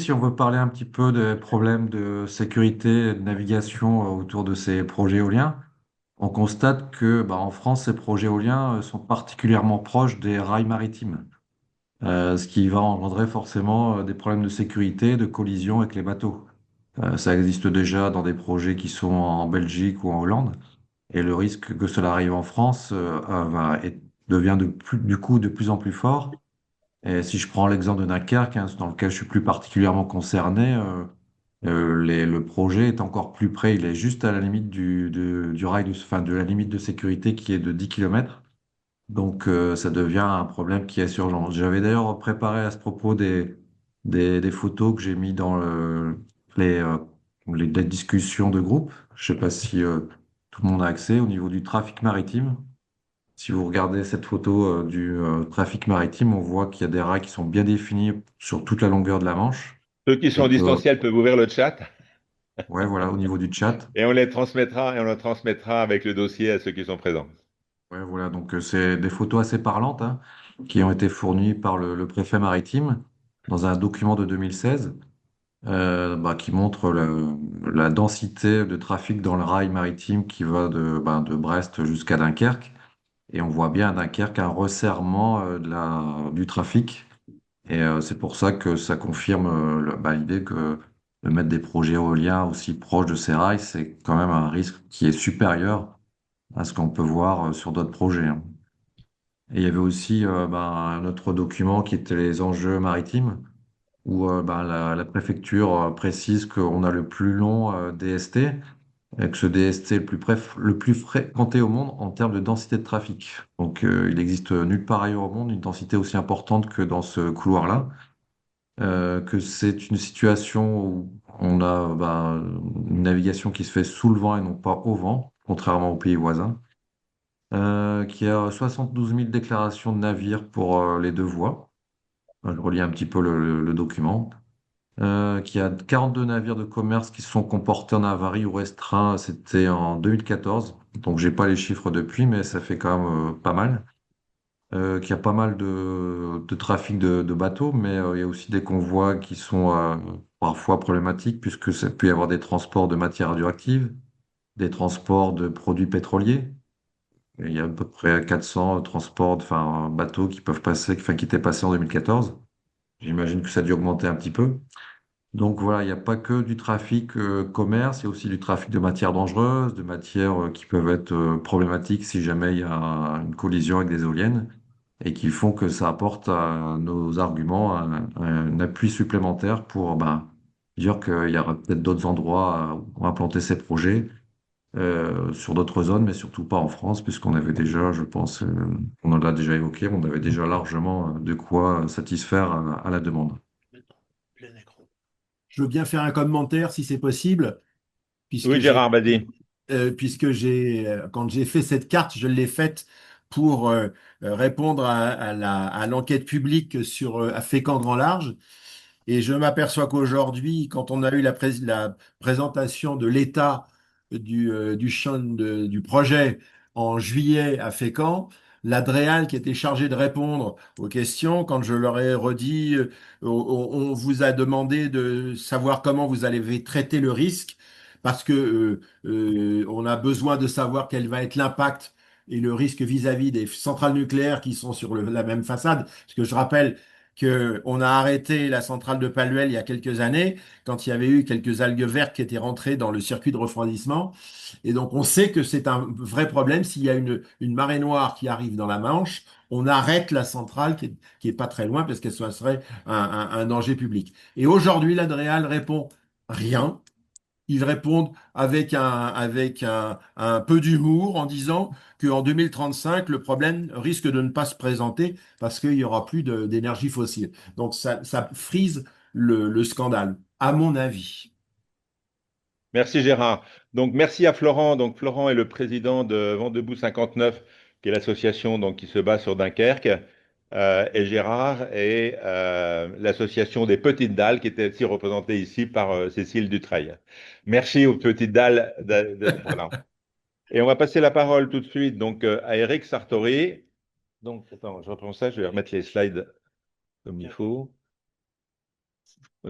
si on veut parler un petit peu des problèmes de sécurité et de navigation autour de ces projets éoliens, on constate que en France, ces projets éoliens sont particulièrement proches des rails maritimes, ce qui va engendrer forcément des problèmes de sécurité, de collision avec les bateaux. Ça existe déjà dans des projets qui sont en Belgique ou en Hollande, et le risque que cela arrive en France devient du coup de plus en plus fort. Et si je prends l'exemple de Dunkerque, hein, dans lequel je suis plus particulièrement concerné, le projet est encore plus près. Il est juste à la limite du rail, enfin, de la limite de sécurité qui est de 10 kilomètres. Donc, ça devient un problème qui est urgent. J'avais d'ailleurs préparé à ce propos des photos que j'ai mis dans les, euh, les discussions de groupe. Je sais pas si tout le monde a accès au niveau du trafic maritime. Si vous regardez cette photo du trafic maritime, on voit qu'il y a des rails qui sont bien définis sur toute la longueur de la Manche. Ceux qui sont Et en que, distanciel peuvent ouvrir le chat ouais, voilà, au niveau du chat. et on le transmettra avec le dossier à ceux qui sont présents. Ouais, voilà, donc c'est des photos assez parlantes hein, qui ont été fournies par le préfet maritime dans un document de 2016 qui montre la densité de trafic dans le rail maritime qui va de Brest jusqu'à Dunkerque. Et on voit bien à Dunkerque un resserrement du trafic. Et c'est pour ça que ça confirme l'idée que de mettre des projets éoliens aussi proches de ces rails, c'est quand même un risque qui est supérieur à ce qu'on peut voir sur d'autres projets, hein. Et il y avait aussi un autre document qui était les enjeux maritimes, où la préfecture précise qu'on a le plus long DST, et que ce DST est le plus fréquenté au monde en termes de densité de trafic. Donc il existe nulle part ailleurs au monde une densité aussi importante que dans ce couloir-là, que c'est une situation où on a une navigation qui se fait sous le vent et non pas au vent, contrairement aux pays voisins, qui a 72 000 déclarations de navires pour les deux voies. Je relis un petit peu le document. Qui a 42 navires de commerce qui se sont comportés en avarie ou restreint, c'était en 2014. Donc j'ai pas les chiffres depuis, mais ça fait quand même pas mal. Qu'il y a pas mal de trafic de bateaux, mais il y a aussi des convois qui sont parfois problématiques, puisque ça peut y avoir des transports de matières radioactives, des transports de produits pétroliers. Et il y a à peu près 400 transports, enfin, bateaux qui peuvent passer, enfin, qui étaient passés en 2014. J'imagine que ça a dû augmenter un petit peu. Donc voilà, il n'y a pas que du trafic commerce, il y a aussi du trafic de matières dangereuses, de matières qui peuvent être problématiques si jamais il y a une collision avec des éoliennes et qui font que ça apporte à nos arguments un appui supplémentaire pour dire qu'il y aura peut-être d'autres endroits où implanter ces projets sur d'autres zones, mais surtout pas en France, puisqu'on avait déjà, je pense, on en a déjà évoqué, on avait déjà largement de quoi satisfaire à la demande. Je veux bien faire un commentaire si c'est possible, puisque Oui, Gérard, vas-y. quand j'ai fait cette carte, je l'ai faite pour répondre à l'enquête publique sur à Fécamp Grand Large. Et je m'aperçois qu'aujourd'hui, quand on a eu la présentation de l'état du champ du projet en juillet à Fécamp, l'Adréal qui était chargé de répondre aux questions, quand je leur ai redit, on vous a demandé de savoir comment vous allez traiter le risque, parce que on a besoin de savoir quel va être l'impact et le risque vis-à-vis des centrales nucléaires qui sont sur la même façade. Parce que je rappelle qu'on a arrêté la centrale de Paluel il y a quelques années, quand il y avait eu quelques algues vertes qui étaient rentrées dans le circuit de refroidissement. Et donc, on sait que c'est un vrai problème. S'il y a une marée noire qui arrive dans la Manche, on arrête la centrale qui est pas très loin parce qu'elle serait un danger public. Et aujourd'hui, l'Adréal répond rien. Ils répondent avec un peu d'humour en disant qu'en 2035, le problème risque de ne pas se présenter parce qu'il n'y aura plus d'énergie fossile. Donc ça frise le scandale, à mon avis. Merci Gérard. Donc merci à Florent. Donc Florent est le président de Vent debout 59, qui est l'association donc qui se bat sur Dunkerque. Et Gérard est l'association des Petites Dalles, qui était aussi représentée ici par Cécile Dutreil. Merci aux Petites Dalles d'être là. Et on va passer la parole tout de suite donc à Eric Sartori. Donc attends, je reprends ça, je vais remettre les slides comme il faut.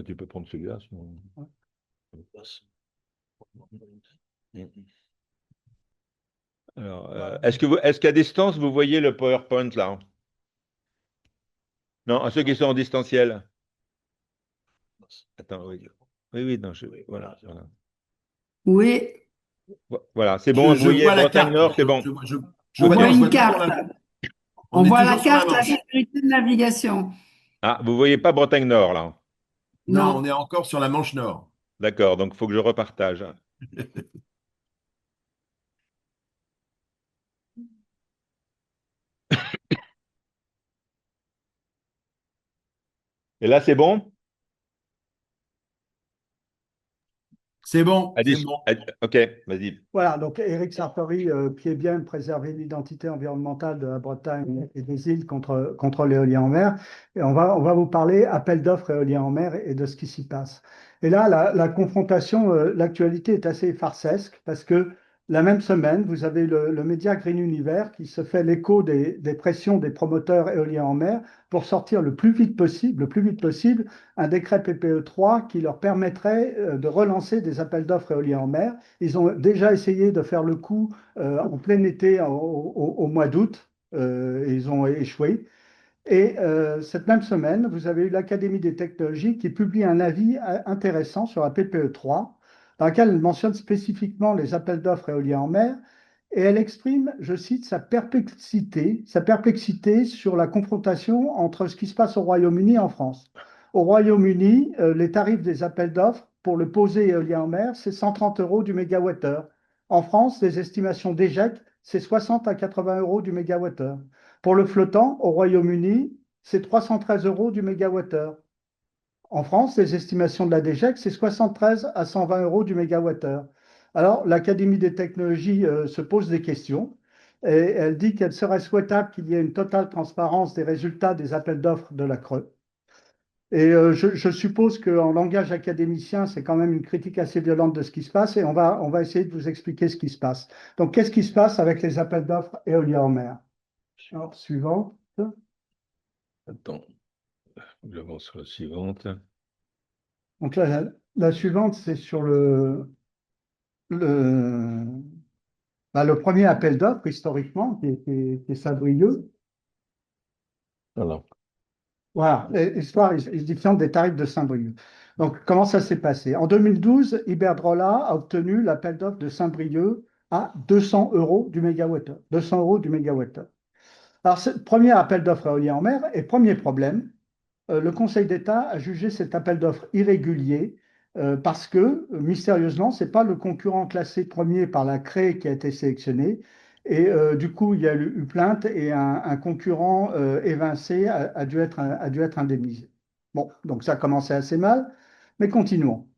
Tu peux prendre celui-là. Sinon... Alors, est-ce qu'à distance, vous voyez le PowerPoint là? Non, à ceux qui sont en distanciel. Attends, oui. Oui, oui, non, voilà, voilà. Oui, Voilà, c'est bon, vous Je voyez vois la Bretagne carte. Nord, c'est bon. Je on vois voit bien, je une vois toujours carte. on On est voit la toujours sur la carte, la Manche. sécurité de navigation. Ah, vous voyez pas Bretagne Nord là? Non, Non. on est encore sur la Manche Nord. D'accord, donc il faut que je repartage. Et là, c'est bon? C'est bon, c'est Addition. bon. Ok, vas-y. Voilà, donc Éric Sartori, pied bien préserver l'identité environnementale de la Bretagne et des îles contre l'éolien en mer. Et on va vous parler appel d'offres éolien en mer et de ce qui s'y passe. Et là, la confrontation, l'actualité est assez farcesque parce que la même semaine, vous avez le média Green Universe qui se fait l'écho des pressions des promoteurs éoliens en mer pour sortir le plus vite possible, un décret PPE 3 qui leur permettrait de relancer des appels d'offres éoliens en mer. Ils ont déjà essayé de faire le coup en plein été au mois d'août. Et ils ont échoué. Et cette même semaine, vous avez eu l'Académie des technologies qui publie un avis intéressant sur la PPE 3, dans lequel elle mentionne spécifiquement les appels d'offres éoliens en mer. Et elle exprime, je cite, sa perplexité sur la confrontation entre ce qui se passe au Royaume-Uni et en France. Au Royaume-Uni, les tarifs des appels d'offres pour le posé éolien en mer, c'est 130 euros du mégawattheure. En France, les estimations d'EGEC, c'est 60 à 80 euros du mégawattheure. Pour le flottant, au Royaume-Uni, c'est 313 euros du mégawattheure. En France, les estimations de la DGEC, c'est 73 à 120 euros du mégawattheure. Alors, l'Académie des technologies se pose des questions et elle dit qu'elle serait souhaitable qu'il y ait une totale transparence des résultats des appels d'offres de la CRE. Et je suppose qu'en langage académicien, c'est quand même une critique assez violente de ce qui se passe et on va essayer de vous expliquer ce qui se passe. Donc, qu'est-ce qui se passe avec les appels d'offres éoliens en mer? Alors, suivant. Attends, je vais sur la suivante. Donc là, la suivante, c'est sur le, le premier appel d'offres historiquement, qui est Saint-Brieuc. Alors, Voilà, histoire édifiante des tarifs de Saint-Brieuc. Donc, comment ça s'est passé? En 2012, Iberdrola a obtenu l'appel d'offres de Saint-Brieuc à 200 euros du mégawattheure. 200 euros du mégawattheure. Alors, ce premier appel d'offres éolien en mer, et premier problème, le Conseil d'État a jugé cet appel d'offres irrégulier parce que, mystérieusement, ce n'est pas le concurrent classé premier par la CRE qui a été sélectionné. Et du coup, il y a eu plainte et un concurrent évincé a dû être indemnisé. Bon, donc ça a commencé assez mal, mais continuons.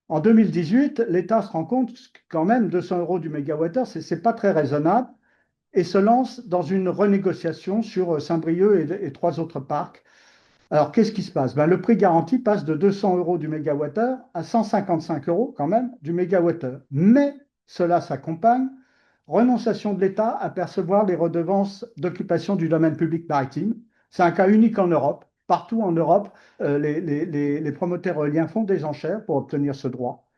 En 2018, l'État se rend compte que quand même 200 euros du mégawattheure, ce n'est pas très raisonnable et se lance dans une renégociation sur Saint-Brieuc et trois autres parcs. Alors, qu'est-ce qui se passe? Le prix garanti passe de 200 euros du mégawattheure à 155 euros quand même du mégawattheure. Mais cela s'accompagne, renonciation de l'État à percevoir les redevances d'occupation du domaine public maritime. C'est un cas unique en Europe. Partout en Europe, les promoteurs éoliens font des enchères pour obtenir ce droit.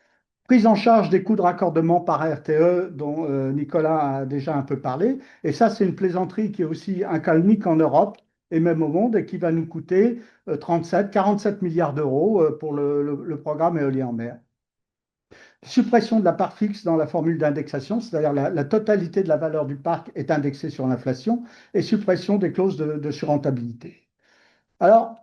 Prise en charge des coûts de raccordement par RTE, dont Nicolas a déjà un peu parlé. Et ça, c'est une plaisanterie qui est aussi un cas unique en Europe et même au monde et qui va nous coûter 47 milliards d'euros pour le programme éolien en mer. Suppression de la part fixe dans la formule d'indexation, c'est-à-dire la totalité de la valeur du parc est indexée sur l'inflation, et suppression des clauses de surrentabilité. Alors,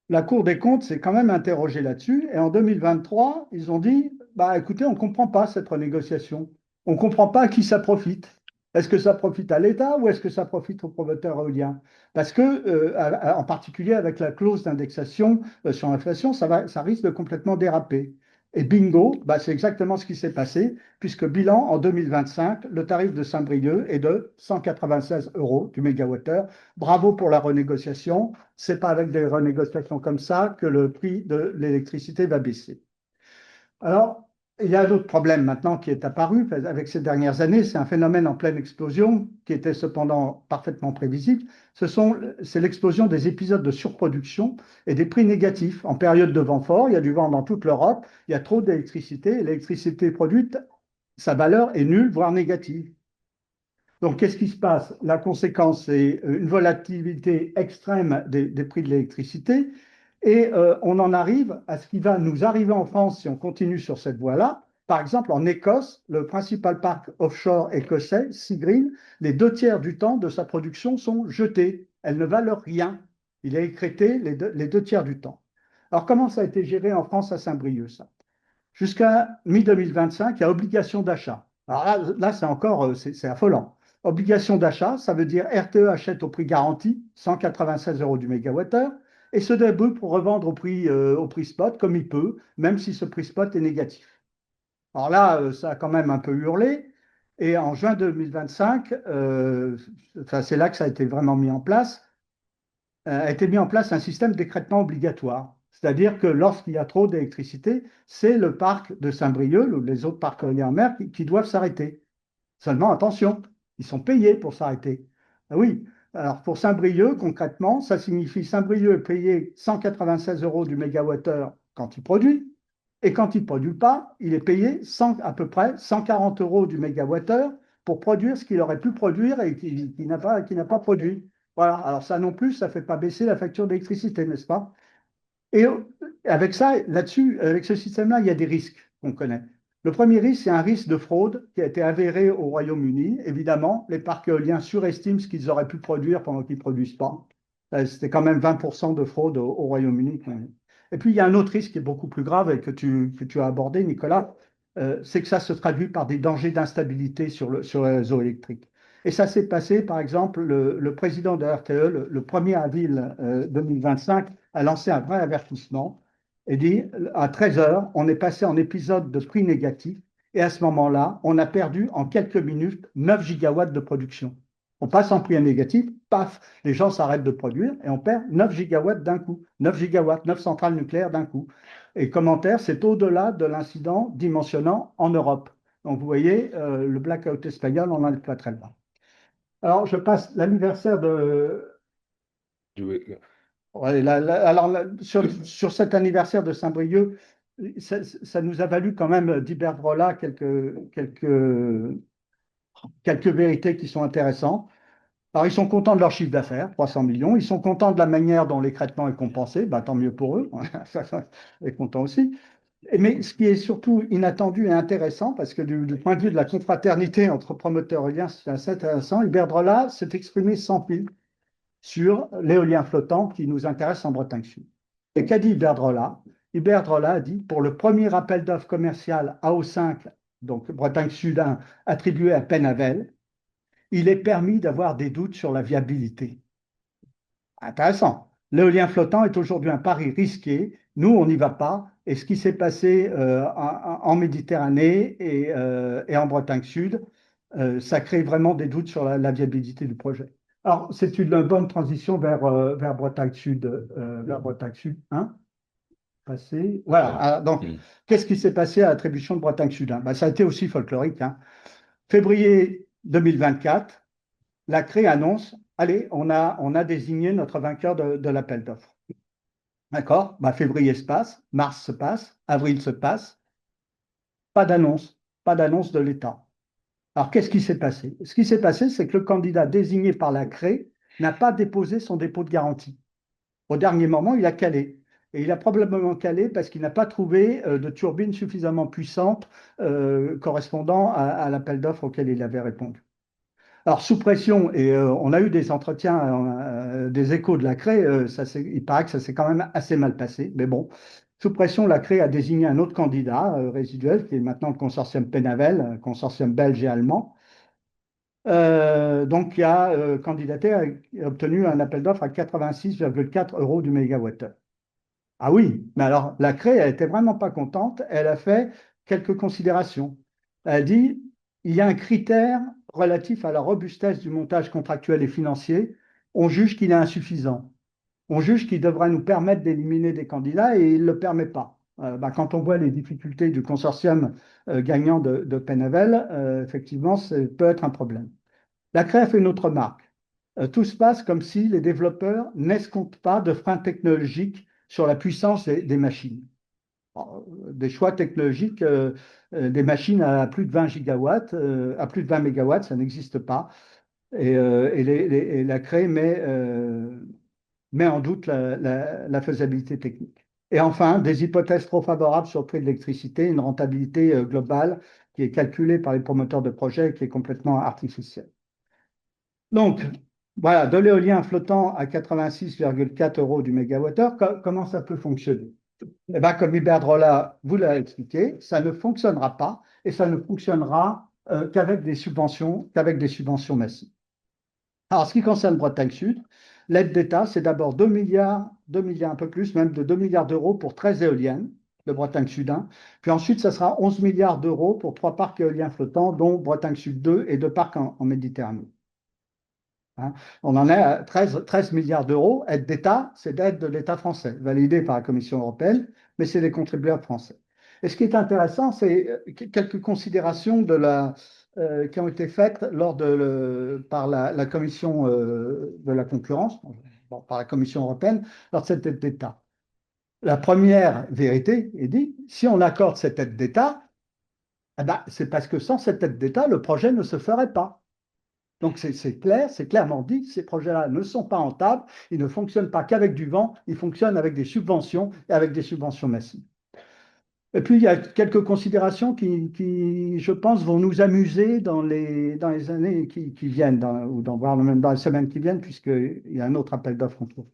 la Cour des comptes s'est quand même interrogée là-dessus. Et en 2023, ils ont dit, bah, écoutez, on ne comprend pas cette renégociation. On ne comprend pas à qui ça profite. Est-ce que ça profite à l'État ou est-ce que ça profite aux promoteurs éoliens? Parce que, en particulier avec la clause d'indexation sur l'inflation, ça risque de complètement déraper. Et bingo, bah, c'est exactement ce qui s'est passé, puisque bilan en 2025, le tarif de Saint-Brieuc est de 196 euros du mégawattheure. Bravo pour la renégociation. C'est pas avec des renégociations comme ça que le prix de l'électricité va baisser. Alors, il y a un autre problème maintenant qui est apparu avec ces dernières années. C'est un phénomène en pleine explosion qui était cependant parfaitement prévisible. C'est l'explosion des épisodes de surproduction et des prix négatifs. En période de vent fort, il y a du vent dans toute l'Europe, il y a trop d'électricité. Et l'électricité produite, sa valeur est nulle, voire négative. Donc, qu'est-ce qui se passe? La conséquence, c'est une volatilité extrême des prix de l'électricité. Et on en arrive à ce qui va nous arriver en France si on continue sur cette voie-là. Par exemple, en Écosse, le principal parc offshore écossais, Seagreen, les 2 tiers du temps de sa production sont jetés. Elles ne valent rien. Il est écrété les 2 tiers du temps. Alors, comment ça a été géré en France à Saint-Brieuc, ça? Jusqu'à mi-2025, il y a obligation d'achat. Alors là c'est encore, c'est affolant. Obligation d'achat, ça veut dire RTE achète au prix garanti, 196 euros du mégawattheure, et se débrouille pour revendre au prix spot comme il peut, même si ce prix spot est négatif. Alors là, ça a quand même un peu hurlé. Et en juin 2025, c'est là que ça a été vraiment mis en place, a été mis en place un système d'écrêtement obligatoire. C'est-à-dire que lorsqu'il y a trop d'électricité, c'est le parc de Saint-Brieuc ou les autres parcs éoliens en mer qui doivent s'arrêter. Seulement, attention, ils sont payés pour s'arrêter. Ah oui, alors pour Saint-Brieuc, concrètement, ça signifie Saint-Brieuc est payé 196 euros du mégawattheure quand il produit, et quand il ne produit pas, il est payé à peu près 140 euros du mégawattheure pour produire ce qu'il aurait pu produire et qui n'a pas produit. Voilà, alors ça non plus, ça ne fait pas baisser la facture d'électricité, n'est-ce pas? Et avec ça, là-dessus, avec ce système-là, il y a des risques qu'on connaît. Le premier risque, c'est un risque de fraude qui a été avéré au Royaume-Uni. Évidemment, les parcs éoliens surestiment ce qu'ils auraient pu produire pendant qu'ils ne produisent pas. C'était quand même 20% de fraude au Royaume-Uni. Et puis, il y a un autre risque qui est beaucoup plus grave et que tu as abordé, Nicolas, c'est que ça se traduit par des dangers d'instabilité sur le réseau électrique. Et ça s'est passé, par exemple, le président de RTE, le 1er avril 2025, a lancé un vrai avertissement et dit à 13 heures, on est passé en épisode de prix négatif et à ce moment-là, on a perdu en quelques minutes 9 gigawatts de production. On passe en prix négatif, paf, les gens s'arrêtent de produire et on perd 9 gigawatts d'un coup. 9 gigawatts, 9 centrales nucléaires d'un coup. Et commentaire, c'est au-delà de l'incident dimensionnant en Europe. Donc vous voyez, le blackout espagnol, on n'en est pas très loin. Alors je passe l'anniversaire de ouais, sur cet anniversaire de Saint-Brieuc, ça nous a valu quand même d'Iberdrola quelques vérités qui sont intéressantes. Alors, ils sont contents de leur chiffre d'affaires, 300 millions. Ils sont contents de la manière dont l'écrêtement est compensé. Bah, tant mieux pour eux. On est contents aussi. Mais ce qui est surtout inattendu et intéressant, parce que du point de vue de la confraternité entre promoteurs éoliens, c'est assez intéressant, Iberdrola s'est exprimé sans fil sur l'éolien flottant qui nous intéresse en Bretagne Sud. Et qu'a dit Iberdrola? Iberdrola a dit, pour le premier appel d'offres commercial AO5, donc Bretagne Sud 1, attribué à Penavel, il est permis d'avoir des doutes sur la viabilité. Intéressant. L'éolien flottant est aujourd'hui un pari risqué. Nous, on n'y va pas. Et ce qui s'est passé en Méditerranée et en Bretagne Sud, ça crée vraiment des doutes sur la viabilité du projet. Alors, c'est une bonne transition vers Bretagne Sud, vers Bretagne Sud 1. Passé. Voilà. Alors, donc, qu'est-ce qui s'est passé à l'attribution de Bretagne Sud 1? Ben, ça a été aussi folklorique. Hein. Février 2024, la CRE annonce, allez, on a désigné notre vainqueur de l'appel d'offres. D'accord? Ben, février se passe, mars se passe, avril se passe, pas d'annonce de l'État. Alors, qu'est-ce qui s'est passé? Ce qui s'est passé, c'est que le candidat désigné par la CRE n'a pas déposé son dépôt de garantie. Au dernier moment, il a calé. Et il a probablement calé parce qu'il n'a pas trouvé de turbine suffisamment puissante correspondant à l'appel d'offres auquel il avait répondu. Alors, sous pression, et on a eu des entretiens, des échos de la CRE, il paraît que ça s'est quand même assez mal passé, mais bon, sous pression, la CRE a désigné un autre candidat résiduel, qui est maintenant le consortium Penavel, un consortium belge et allemand, donc qui a candidaté, a obtenu un appel d'offres à 86,4 euros du mégawattheure. Ah oui, mais alors la CRE, elle n'était vraiment pas contente, elle a fait quelques considérations. Elle a dit, il y a un critère relatif à la robustesse du montage contractuel et financier, on juge qu'il est insuffisant. On juge qu'il devrait nous permettre d'éliminer des candidats et il ne le permet pas. Quand on voit les difficultés du consortium gagnant de Pennavel, effectivement, ça peut être un problème. La CRE fait une autre marque. Tout se passe comme si les développeurs n'escomptent pas de freins technologiques sur la puissance des machines. Alors, des choix technologiques, des machines à plus de 20 gigawatts, à plus de 20 mégawatts, ça n'existe pas. Et la CRE met en doute la faisabilité technique. Et enfin, des hypothèses trop favorables sur le prix de l'électricité, une rentabilité globale qui est calculée par les promoteurs de projets et qui est complètement artificielle. Donc, voilà, de l'éolien flottant à 86,4 euros du mégawattheure, comment ça peut fonctionner? Eh bien, comme Iberdrola vous l'a expliqué, ça ne fonctionnera pas et ça ne fonctionnera qu'avec des subventions massives. Alors, ce qui concerne Bretagne Sud, l'aide d'État, c'est d'abord 2 milliards, un peu plus, même de 2 milliards d'euros pour 13 éoliennes de Bretagne Sud 1. Puis ensuite, ça sera 11 milliards d'euros pour 3 parcs éoliens flottants, dont Bretagne Sud 2 et 2 parcs en Méditerranée. Hein. On en est à 13 milliards d'euros. Aide d'État, c'est d'aide de l'État français, validée par la Commission européenne, mais c'est des contribuables français. Et ce qui est intéressant, c'est quelques considérations qui ont été faites par la Commission de la concurrence, par la Commission européenne, lors de cette aide d'État. La première vérité est dit, si on accorde cette aide d'État, eh ben, c'est parce que sans cette aide d'État, le projet ne se ferait pas. Donc c'est clair, c'est clairement dit, ces projets-là ne sont pas rentables, ils ne fonctionnent pas qu'avec du vent, ils fonctionnent avec des subventions et avec des subventions massives. Et puis il y a quelques considérations qui, je pense, vont nous amuser dans les années qui viennent, voire même dans les semaines qui viennent, puisqu'il y a un autre appel d'offres en cours.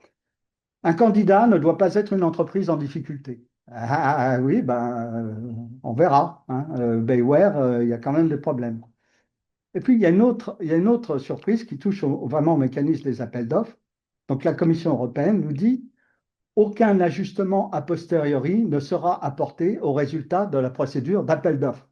Un candidat ne doit pas être une entreprise en difficulté. Ah oui, on verra. Hein. Bayware, il y a quand même des problèmes. Et puis, il y a une autre surprise qui touche vraiment au mécanisme des appels d'offres. Donc, la Commission européenne nous dit aucun ajustement a posteriori ne sera apporté au résultat de la procédure d'appel d'offres.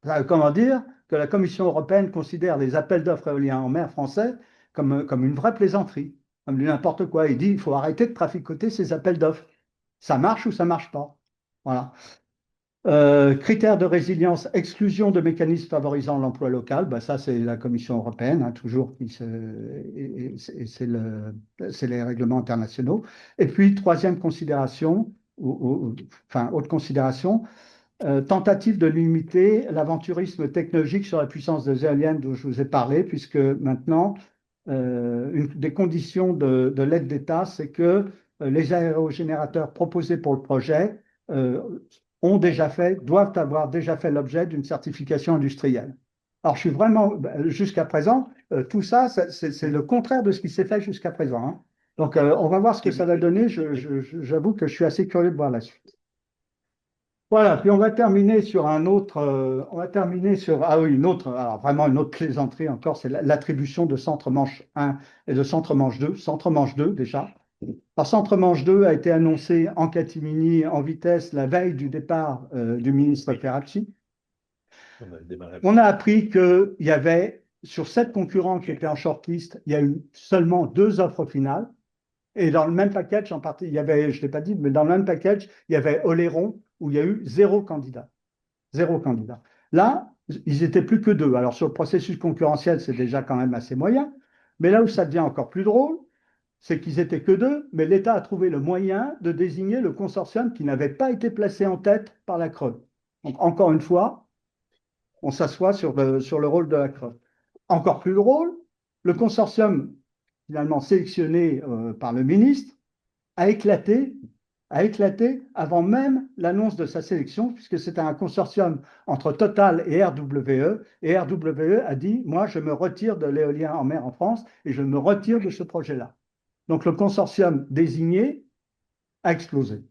Ça veut comment dire que la Commission européenne considère les appels d'offres éoliens en mer français comme une vraie plaisanterie, comme du n'importe quoi. Il dit il faut arrêter de traficoter ces appels d'offres. Ça marche ou ça marche pas. Voilà. Critères de résilience, exclusion de mécanismes favorisant l'emploi local, ça c'est la Commission européenne, hein, toujours, et c'est les règlements internationaux. Et puis, troisième considération, enfin, autre considération, tentative de limiter l'aventurisme technologique sur la puissance des éoliennes dont je vous ai parlé, puisque maintenant, une des conditions de l'aide d'État, c'est que les aérogénérateurs proposés pour le projet doivent avoir déjà fait l'objet d'une certification industrielle. Alors, je suis vraiment, jusqu'à présent, tout ça, c'est le contraire de ce qui s'est fait jusqu'à présent. Hein. Donc, on va voir ce que ça va donner. J'avoue que je suis assez curieux de voir la suite. Voilà, puis on va terminer sur ah oui, alors vraiment une autre plaisanterie encore, c'est l'attribution de Centre Manche 1 et de Centre Manche 2. Centre Manche 2, déjà. Alors, Centre Manche 2 a été annoncé en catimini, en vitesse, la veille du départ du ministre Ferracci. On a appris qu'il y avait, sur 7 concurrents qui étaient en shortlist, il y a eu seulement 2 offres finales. Et dans le même package, en partie, il y avait, je ne l'ai pas dit, mais dans le même package, il y avait Oléron, où il y a eu 0 candidat. 0 candidat. Là, ils étaient plus que 2. Alors, sur le processus concurrentiel, c'est déjà quand même assez moyen. Mais là où ça devient encore plus drôle, c'est qu'ils étaient que 2, mais l'État a trouvé le moyen de désigner le consortium qui n'avait pas été placé en tête par la CRE. Donc, encore une fois, on s'assoit sur le rôle de la CRE. Encore plus drôle, le consortium finalement sélectionné par le ministre a éclaté avant même l'annonce de sa sélection, puisque c'était un consortium entre Total et RWE, et RWE a dit, moi je me retire de l'éolien en mer en France et je me retire de ce projet-là. Donc le consortium désigné a explosé.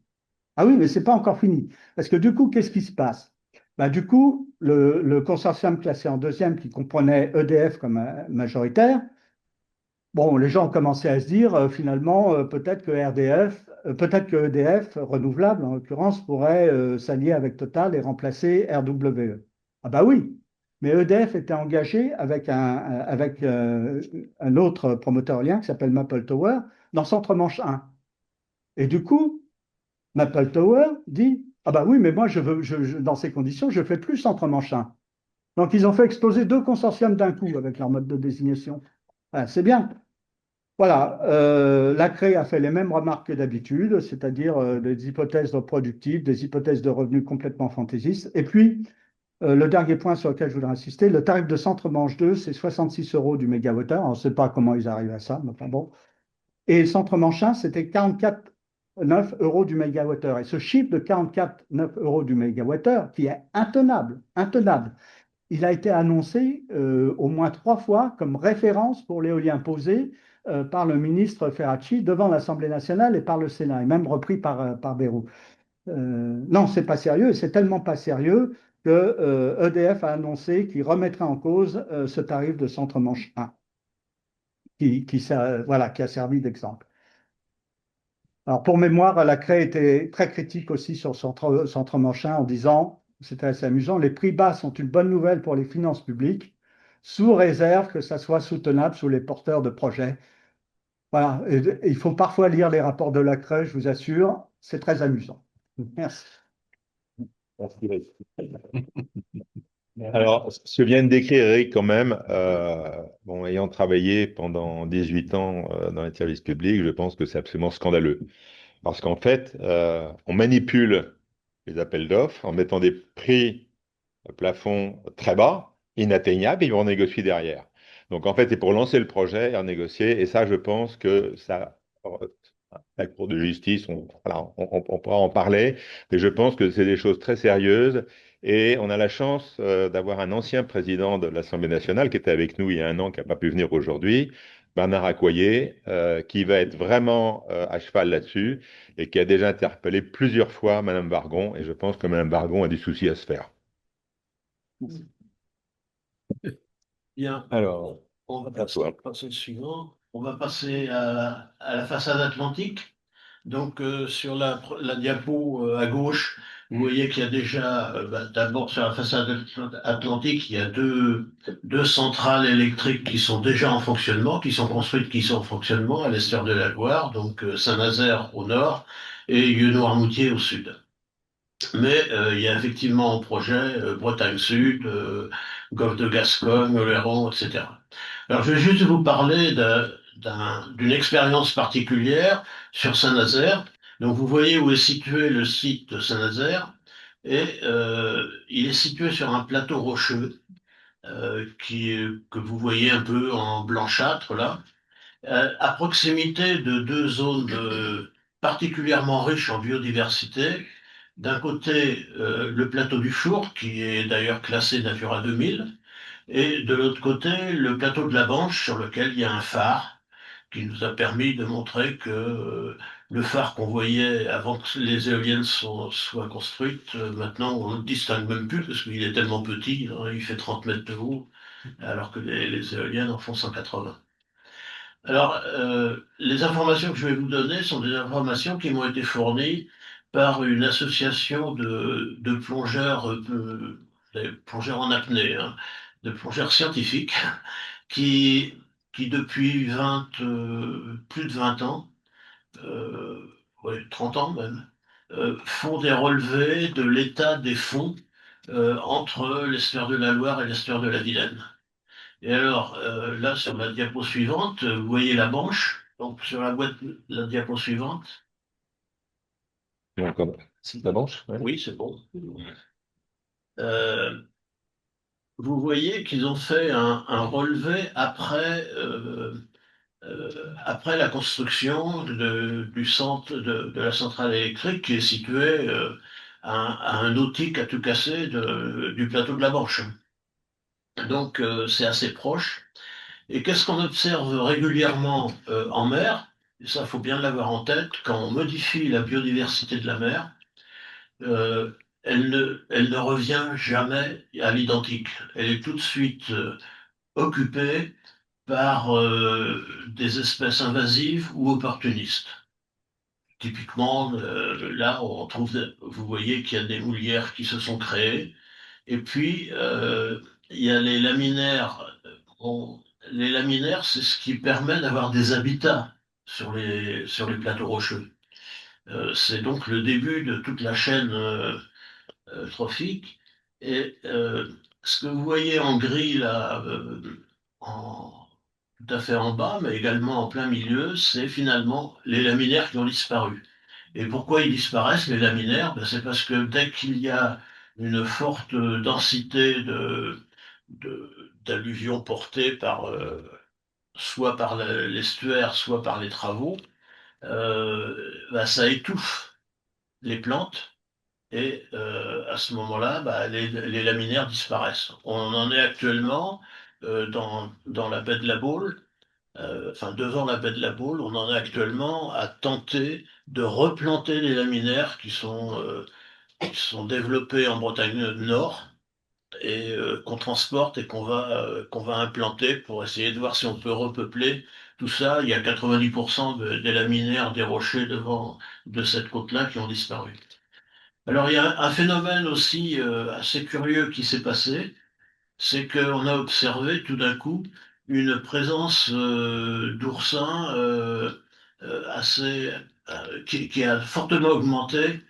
Ah oui, mais ce n'est pas encore fini. Parce que du coup, qu'est-ce qui se passe? Du coup, le consortium classé en deuxième, qui comprenait EDF comme majoritaire, bon, les gens ont commencé à se dire, finalement, peut-être que EDF, renouvelable en l'occurrence, pourrait s'allier avec Total et remplacer RWE. Ah bah oui, mais EDF était engagé avec un autre promoteur éolien qui s'appelle Maple Tower dans Centre Manche 1. Et du coup, Maple Tower dit, ah bah oui, mais moi, dans ces conditions, je fais plus Centre-Manchin. Donc, ils ont fait exploser deux consortiums d'un coup avec leur mode de désignation. Ah, c'est bien. Voilà, la CRE a fait les mêmes remarques que d'habitude, c'est-à-dire des hypothèses productives, des hypothèses de revenus complètement fantaisistes. Et puis, le dernier point sur lequel je voudrais insister, le tarif de Centre-Manche 2, c'est 66 euros du mégawattheure. On ne sait pas comment ils arrivent à ça, mais enfin bon. Et Centre-Manche 1, c'était 44,9 euros du mégawattheure. Et ce chiffre de 44,9 euros du mégawattheure, qui est intenable, intenable, il a été annoncé au moins 3 fois comme référence pour l'éolien posé par le ministre Ferracci devant l'Assemblée nationale et par le Sénat, et même repris par Bayrou. Non, c'est pas sérieux, et c'est tellement pas sérieux que EDF a annoncé qu'il remettrait en cause ce tarif de Centre-Manche 1, voilà, qui a servi d'exemple. Alors, pour mémoire, la CRE était très critique aussi sur Centre-Manche 1 en disant, c'était assez amusant, les prix bas sont une bonne nouvelle pour les finances publiques, sous réserve que ça soit soutenable sous les porteurs de projets. Voilà, et il faut parfois lire les rapports de la CRE, je vous assure, c'est très amusant. Merci. Merci. Alors, ce que vient de décrire Eric, quand même, bon, ayant travaillé pendant 18 ans dans les services publics, je pense que c'est absolument scandaleux. Parce qu'en fait, on manipule les appels d'offres en mettant des prix plafond très bas, inatteignable, et ils vont négocier derrière. Donc en fait, c'est pour lancer le projet et en négocier, et ça, je pense que ça, la Cour de justice, voilà, on pourra en parler, mais je pense que c'est des choses très sérieuses, et on a la chance d'avoir un ancien président de l'Assemblée nationale qui était avec nous il y a un an, qui n'a pas pu venir aujourd'hui, Bernard Accoyer, qui va être vraiment à cheval là-dessus, et qui a déjà interpellé plusieurs fois Madame Bargon, et je pense que Madame Bargon a du souci à se faire. Bien, Alors, on va à toi. passer au suivant. On va passer à la façade atlantique. Donc, sur la diapo à gauche, vous voyez qu'il y a déjà, d'abord sur la façade atlantique, il y a deux centrales électriques qui sont déjà en fonctionnement, qui sont construites, qui sont en fonctionnement à l'estuaire de la Loire, donc Saint-Nazaire au nord et Lieu-Noirmoutier au sud. Mais il y a effectivement en projet Bretagne Sud, Golfe de Gascogne, Oléron, etc. Alors je vais juste vous parler d'une expérience particulière sur Saint-Nazaire. Donc vous voyez où est situé le site de Saint-Nazaire et il est situé sur un plateau rocheux que vous voyez un peu en blanchâtre là, à proximité de deux zones particulièrement riches en biodiversité. D'un côté, le plateau du Four, qui est d'ailleurs classé Natura 2000, et de l'autre côté, le plateau de la Banche, sur lequel il y a un phare, qui nous a permis de montrer que le phare qu'on voyait avant que les éoliennes soient construites, maintenant on ne le distingue même plus, parce qu'il est tellement petit, hein, il fait 30 mètres de haut, alors que les éoliennes en font 180. Alors, les informations que je vais vous donner sont des informations qui m'ont été fournies par une association de plongeurs, des plongeurs en apnée, hein, de plongeurs scientifiques, qui, qui depuis plus de 20 ans, euh, ouais, 30 ans même, font des relevés de l'état des fonds entre l'estuaire de la Loire et l'estuaire de la Vilaine. Et alors, là, sur la diapo suivante, vous voyez la Manche. Donc, sur la diapo suivante. C'est la Manche, ouais. Oui, c'est bon. Euh, vous voyez qu'ils ont fait un relevé après la construction du centre de la centrale électrique qui est située à un nautique à tout casser du plateau de la Manche. Donc, c'est assez proche. Et qu'est-ce qu'on observe régulièrement en mer? Et ça, faut bien l'avoir en tête. Quand on modifie la biodiversité de la mer, euh, elle ne revient jamais à l'identique. Elle est tout de suite occupée par des espèces invasives ou opportunistes. Typiquement, là, vous voyez qu'il y a des moulières qui se sont créées. Et puis, il y a les laminaires. Bon, les laminaires, c'est ce qui permet d'avoir des habitats sur les plateaux rocheux. C'est donc le début de toute la chaîne trophique. Et ce que vous voyez en gris là, en, tout à fait en bas, mais également en plein milieu, c'est finalement les laminaires qui ont disparu. Et pourquoi ils disparaissent, les laminaires? Ben, c'est parce que dès qu'il y a une forte densité d'alluvions portées par, soit par l'estuaire, soit par les travaux, ben, ça étouffe les plantes et à ce moment-là, bah, les laminaires disparaissent. On en est actuellement dans la baie de la Baule, enfin devant la baie de la Baule, on en est actuellement à tenter de replanter les laminaires qui sont développés en Bretagne Nord et qu'on transporte et qu'on va implanter pour essayer de voir si on peut repeupler tout ça. Il y a 90% des laminaires des rochers devant de cette côte-là qui ont disparu. Alors, il y a un phénomène aussi assez curieux qui s'est passé, c'est qu'on a observé tout d'un coup une présence d'oursins qui a fortement augmenté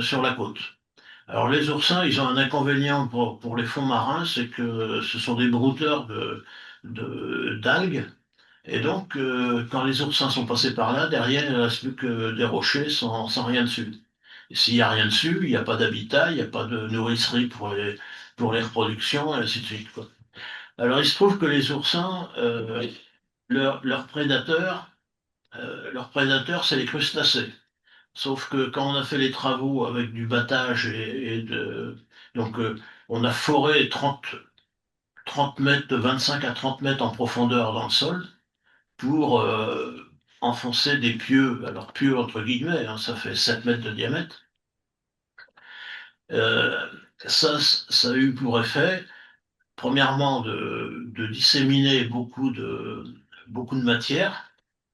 sur la côte. Alors, les oursins, ils ont un inconvénient pour les fonds marins, c'est que ce sont des brouteurs d'algues. Et donc, quand les oursins sont passés par là, derrière, il ne reste plus que des rochers sans rien dessus. Et s'il n'y a rien dessus, il n'y a pas d'habitat, il n'y a pas de nourricerie pour les reproductions, et ainsi de suite, quoi. Alors, il se trouve que les oursins, leur prédateur, c'est les crustacés. Sauf que quand on a fait les travaux avec du battage donc, on a foré 30 mètres, de 25 à 30 mètres en profondeur dans le sol, pour enfoncer des pieux, alors pieux entre guillemets, hein, ça fait 7 mètres de diamètre. Euh, ça a eu pour effet, premièrement, de disséminer beaucoup de matière,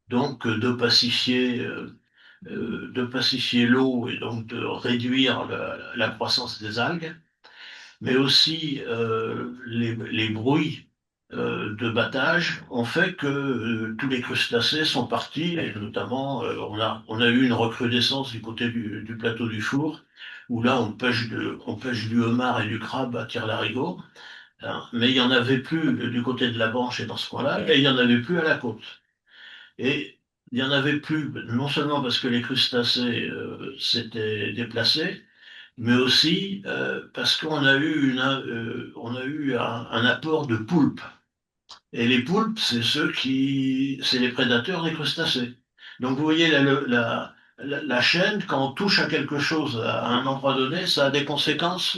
donc de pacifier l'eau et donc de réduire la croissance des algues, mais aussi les bruits de battage ont fait que tous les crustacés sont partis, et notamment on a eu une recrudescence du côté du plateau du Four, où là on pêche du homard et du crabe à tire-larigot, hein, mais il y en avait plus du côté de la Branche et dans ce coin-là, et il y en avait plus à la côte. Et il y en avait plus, non seulement parce que les crustacés s'étaient déplacés, mais aussi parce qu'on a eu on a eu un apport de poulpes. Et les poulpes, c'est les prédateurs des crustacés. Donc vous voyez la chaîne, quand on touche à quelque chose à un endroit donné, ça a des conséquences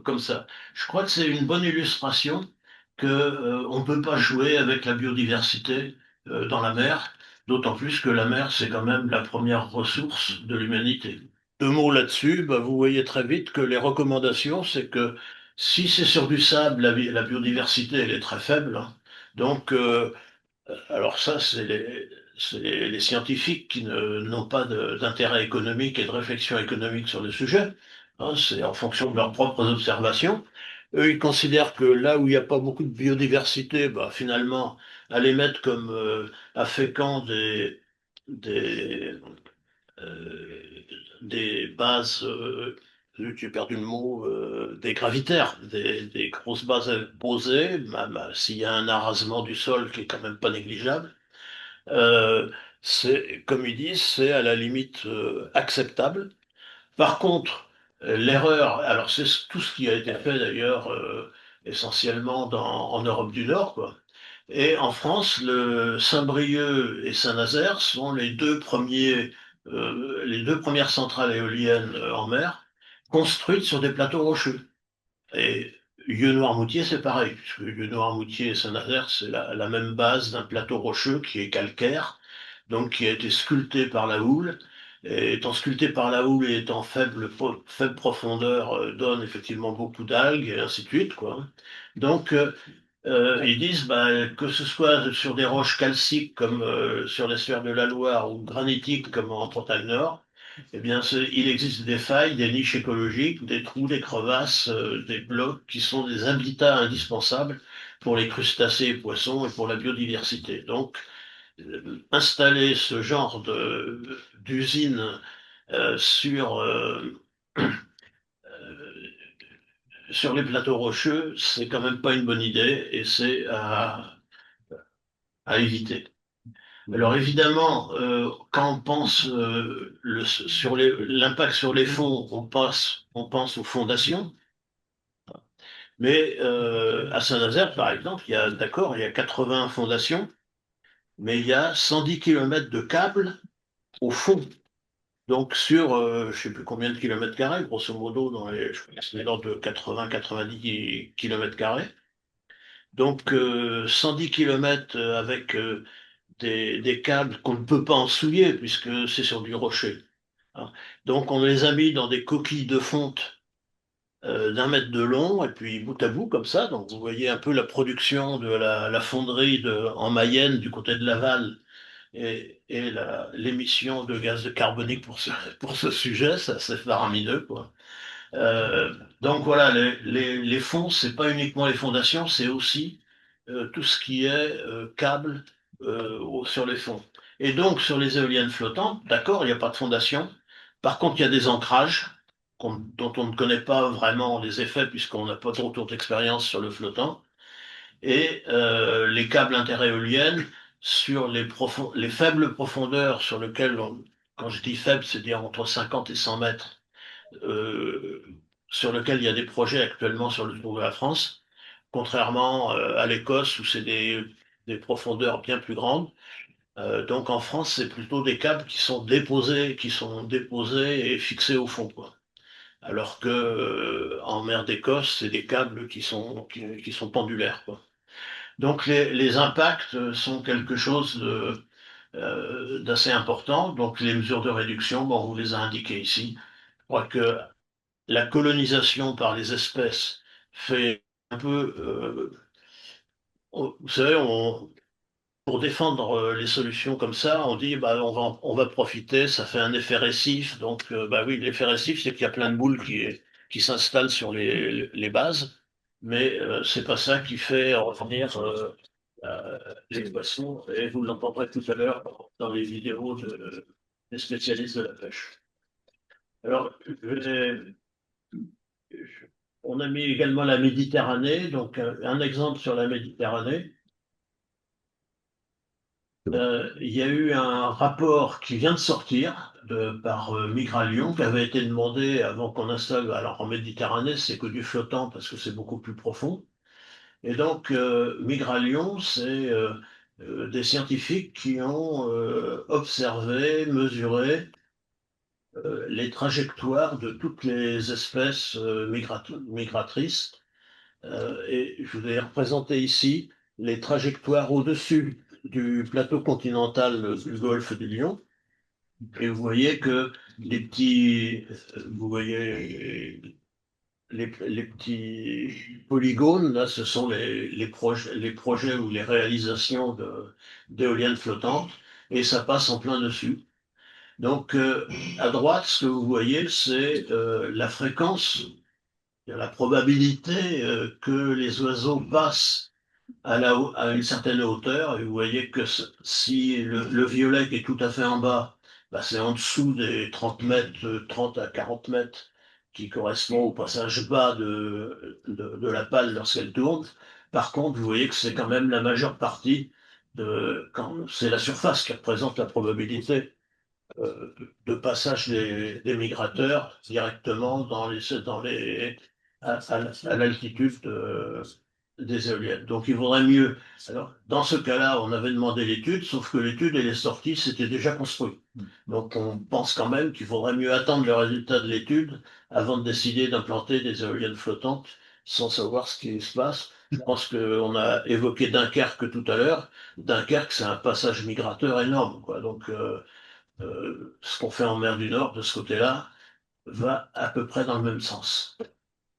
comme ça. Je crois que c'est une bonne illustration que on peut pas jouer avec la biodiversité dans la mer, d'autant plus que la mer, c'est quand même la première ressource de l'humanité. Deux mots là-dessus, bah, vous voyez très vite que les recommandations, c'est que si c'est sur du sable, la biodiversité, elle est très faible, hein. Donc, alors ça, c'est les scientifiques qui n'ont pas d'intérêt économique et de réflexion économique sur le sujet, hein, c'est en fonction de leurs propres observations. Eux, ils considèrent que là où il n'y a pas beaucoup de biodiversité, bah, finalement, aller mettre comme afféquent des, euh, des bases, j'ai perdu le mot, des gravitaires, des grosses bases posées, même s'il y a un arasement du sol qui est quand même pas négligeable, c'est, comme ils disent, c'est à la limite acceptable. Par contre, l'erreur, alors c'est tout ce qui a été fait d'ailleurs essentiellement en Europe du Nord, quoi. Et en France, le Saint-Brieuc et Saint-Nazaire sont les deux premières centrales éoliennes en mer construites sur des plateaux rocheux. Et Vieux-Noirmoutier, c'est pareil, puisque Vieux-Noirmoutier et Saint-Nazaire, c'est la même base d'un plateau rocheux qui est calcaire, donc qui a été sculpté par la houle. Et étant sculpté par la houle et étant faible profondeur, donne effectivement beaucoup d'algues et ainsi de suite, quoi. Donc, ils disent bah, que ce soit sur des roches calciques comme sur l'estuaire de la Loire ou granitiques comme en Bretagne Nord, eh bien, il existe des failles, des niches écologiques, des trous, des crevasses, des blocs qui sont des habitats indispensables pour les crustacés et poissons et pour la biodiversité. Donc, installer ce genre d'usines euh, sur les plateaux rocheux, c'est quand même pas une bonne idée et c'est à éviter. Alors évidemment, quand on pense sur l'impact sur les fonds, on pense aux fondations. Mais à Saint-Nazaire, par exemple, d'accord, il y a 80 fondations, mais il y a 110 kilomètres de câbles au fond. Donc sur, je sais plus combien de kilomètres carrés, grosso modo, je crois que c'est l'ordre de 80-90 kilomètres carrés. Donc 110 kilomètres avec des câbles qu'on ne peut pas en souiller puisque c'est sur du rocher, hein. Donc on les a mis dans des coquilles de fonte d'1 mètre de long et puis bout à bout comme ça. Donc vous voyez un peu la production de la fonderie en Mayenne du côté de Laval et l'émission de gaz carbonique pour ce sujet, ça c'est faramineux, quoi. Euh, donc voilà, les fonds, c'est pas uniquement les fondations, c'est aussi tout ce qui est câble sur les fonds. Et donc sur les éoliennes flottantes, d'accord, il n'y a pas de fondation. Par contre, il y a des ancrages dont on ne connaît pas vraiment les effets puisqu'on n'a pas trop d'expérience sur le flottant. Et les câbles interéoliennes sur les faibles profondeurs sur lesquelles quand je dis faible, c'est-à-dire entre 50 et 100 mètres, euh, sur lequel il y a des projets actuellement sur le tour de la France, contrairement à l'Écosse où c'est des profondeurs bien plus grandes. Donc en France, c'est plutôt des câbles qui sont déposés et fixés au fond, quoi. Alors que en mer d'Écosse, c'est des câbles qui sont pendulaires, quoi. Donc les impacts sont quelque chose d'assez important. Donc les mesures de réduction, bon, on vous les a indiquées ici. Je crois que la colonisation par les espèces fait un peu, vous savez, pour défendre les solutions comme ça, on dit bah, on va profiter, ça fait un effet récif. Donc bah oui, l'effet récif, c'est qu'il y a plein de boules qui s'installent sur les bases, mais c'est pas ça qui fait revenir les poissons. Et vous l'entendrez tout à l'heure dans les vidéos des spécialistes de la pêche. Alors, on a mis également la Méditerranée, donc un exemple sur la Méditerranée. Il y a eu un rapport qui vient de sortir par Migralion, qui avait été demandé avant qu'on installe. Alors en Méditerranée, c'est que du flottant parce que c'est beaucoup plus profond. Et donc Migralion, c'est des scientifiques qui ont observé, mesuré les trajectoires de toutes les espèces migratrices. Et je vous ai représenté ici les trajectoires au-dessus du plateau continental du golfe du Lion. Et vous voyez que vous voyez les petits polygones, là, ce sont les projets ou les réalisations d'éoliennes flottantes, et ça passe en plein dessus. Donc, à droite, ce que vous voyez, c'est la fréquence, la probabilité que les oiseaux passent à une certaine hauteur. Et vous voyez que si le violet qui est tout à fait en bas, bah, c'est en dessous des 30 mètres, 30 à 40 mètres, qui correspond au passage bas de la pale lorsqu'elle tourne. Par contre, vous voyez que c'est quand même la majeure partie c'est la surface qui représente la probabilité de passage des migrateurs directement à l'altitude des éoliennes. Donc il vaudrait mieux. Alors, dans ce cas-là, on avait demandé l'étude, sauf que l'étude et les sorties, c'était déjà construit. Donc on pense quand même qu'il faudrait mieux attendre le résultat de l'étude avant de décider d'implanter des éoliennes flottantes sans savoir ce qui se passe. Je pense qu'on a évoqué Dunkerque tout à l'heure. Dunkerque, c'est un passage migrateur énorme, quoi. Donc ce qu'on fait en mer du Nord de ce côté-là va à peu près dans le même sens.